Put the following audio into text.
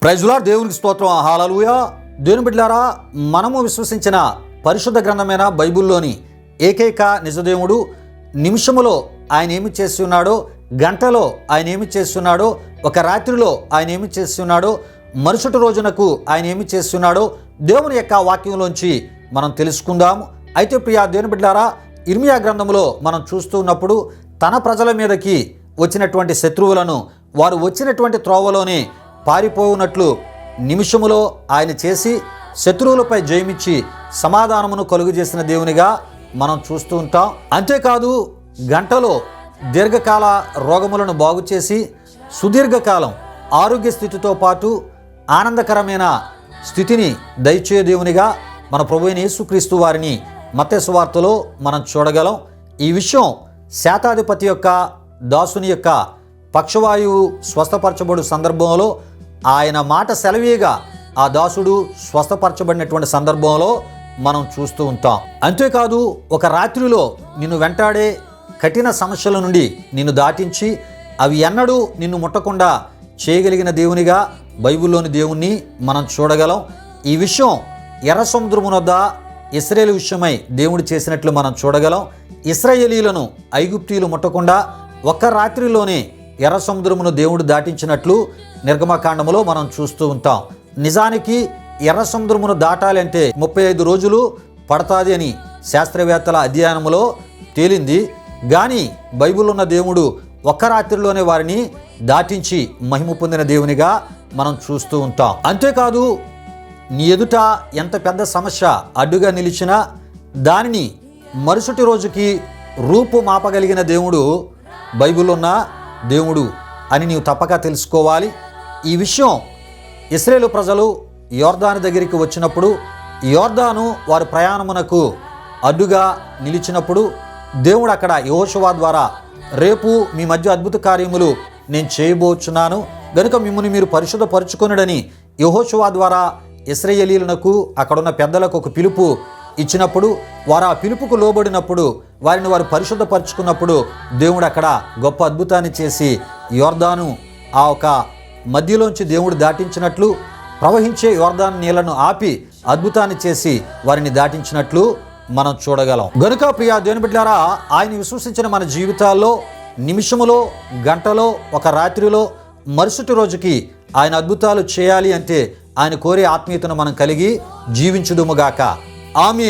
Praise lord. దేవునికి స్తోత్రం. హల్లెలూయా. దేవుని బిడ్డలారా, మనము విశ్వసించిన పరిశుద్ధ గ్రంథమైన బైబిల్లోని ఏకైక నిజదేవుడు నిమిషములో ఆయన ఏమి చేసి ఉన్నాడో, గంటలో ఆయన ఏమి చేస్తున్నాడో, ఒక రాత్రిలో ఆయన ఏమి చేస్తున్నాడో, మరుసటి రోజునకు ఆయన ఏమి చేస్తున్నాడో దేవుని యొక్క వాక్యంలోంచి మనం తెలుసుకుందాము. అయితే ప్రియా దేవుని బిడ్డలారా, ఇర్మియా గ్రంథంలో మనం చూస్తున్నప్పుడు తన ప్రజల మీదకి వచ్చినటువంటి శత్రువులను వారు వచ్చినటువంటి త్రోవలోనే పారిపోవునట్లు నిమిషములో ఆయన చేసి శత్రువులపై జయమిచ్చి సమాధానమును కలుగజేసిన దేవునిగా మనం చూస్తూ ఉంటాం. అంతేకాదు, గంటలో దీర్ఘకాల రోగములను బాగు చేసి సుదీర్ఘకాలం ఆరోగ్య స్థితితో పాటు ఆనందకరమైన స్థితిని దయచే దేవునిగా మన ప్రభువైన యేసుక్రీస్తు వారిని మత్తయి సువార్తలో మనం చూడగలం. ఈ విషయం శాతాధిపతి యొక్క దాసుని యొక్క పక్షవాయువు స్వస్థపరచబడు సందర్భంలో ఆయన మాట సెలవీగా ఆ దాసుడు స్వస్థపరచబడినటువంటి సందర్భంలో మనం చూస్తూ ఉంటాం. అంతేకాదు, ఒక రాత్రిలో నిన్ను వెంటాడే కఠిన సమస్యల నుండి నిన్ను దాటించి అవి ఎన్నడూ నిన్ను ముట్టకుండా చేయగలిగిన దేవునిగా బైబిల్లోని దేవుణ్ణి మనం చూడగలం. ఈ విషయం ఎర్ర సముద్రము వద్ద ఇశ్రాయేలు విషయమై దేవుడు చేసినట్లు మనం చూడగలం. ఇశ్రాయేలీలను ఐగుప్తీయులు ముట్టకుండా ఒక్క రాత్రిలోనే ఎర్ర సముద్రమును దేవుడు దాటించినట్లు నిర్గమకాండములో మనం చూస్తూ ఉంటాం. నిజానికి ఎర్ర సముద్రమును దాటాలి అంటే 35 రోజులు పడతాది అని శాస్త్రవేత్తల అధ్యయనములో తేలింది. కానీ బైబిల్ ఉన్న దేవుడు ఒక్క రాత్రిలోనే వారిని దాటించి మహిమ పొందిన దేవునిగా మనం చూస్తూ ఉంటాం. అంతేకాదు, నీ ఎదుట ఎంత పెద్ద సమస్య అడ్డుగా నిలిచినా దానిని మరుసటి రోజుకి రూపు మాపగలిగిన దేవుడు బైబిల్ ఉన్న దేవుడు అని నీవు తప్పక తెలుసుకోవాలి. ఈ విషయం ఇశ్రాయేలు ప్రజలు యోర్దాను దగ్గరికి వచ్చినప్పుడు యోర్దాను వారి ప్రయాణమునకు అడ్డుగా నిలిచినప్పుడు దేవుడు అక్కడ యెహోషువ ద్వారా, రేపు మీ మధ్య అద్భుత కార్యములు నేను చేయబోచున్నాను గనుక మిమ్మల్ని మీరు పరిశుద్ధపరచుకొనుడని యెహోషువ ద్వారా ఇశ్రాయేలీయులకు అక్కడున్న పెద్దలకు ఒక పిలుపు ఇచ్చినప్పుడు వారు ఆ పిలుపుకు లోబడినప్పుడు వారిని వారు పరిశుద్ధపరచుకున్నప్పుడు దేవుడు అక్కడ గొప్ప అద్భుతాన్ని చేసి యోర్దాను ఆ ఒక మధ్యలోంచి దేవుడు దాటించినట్లు, ప్రవహించే యోర్దాను నీళ్లను ఆపి అద్భుతాన్ని చేసి వారిని దాటించినట్లు మనం చూడగలం. గనుక ప్రియా దేవుని బిడ్డలారా, ఆయన విశ్వసించిన మన జీవితాల్లో నిమిషములో, గంటలో, ఒక రాత్రిలో, మరుసటి రోజుకి ఆయన అద్భుతాలు చేయాలి అంటే ఆయన కోరే ఆత్మీయతను మనం కలిగి జీవించుదుముగాక. ఆమేన్.